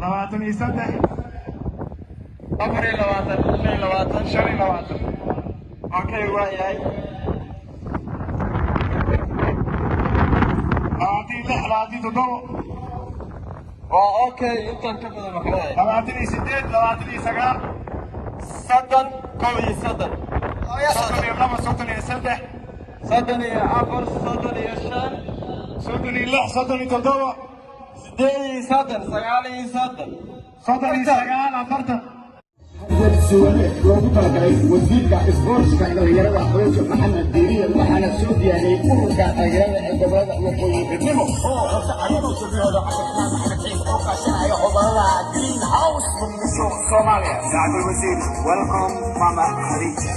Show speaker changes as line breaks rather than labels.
لواتن يصدق
أفري لواتن اثنين لواتن
شري لواتن
أوكي وياي
لواتن لح لواتن تدو
أوكي أنت كبر محلاي
لواتن يسدد لواتن يسقى
صدن قوي صدن
صدن يلما صدن يصدق
صدن يا أفر صدن يا شان
صدن لح صدن تدو
سدي صدن سقالي صدن
صدن يسقى أفرت
السؤال لوgu talagalay wasiirka isboortiska dhalinyarada aqoonta maxamed diiriye waxaana soo diyaariyay ururka dhalinyarada ee gobolada waqooyi galbeednimo oo horta ayadoo shaqadooda cabdiraxmaan maxamed ciise oo kaashanaya gobolada green house muqdisho soomaaliya sacad wasiir welcome mama khadija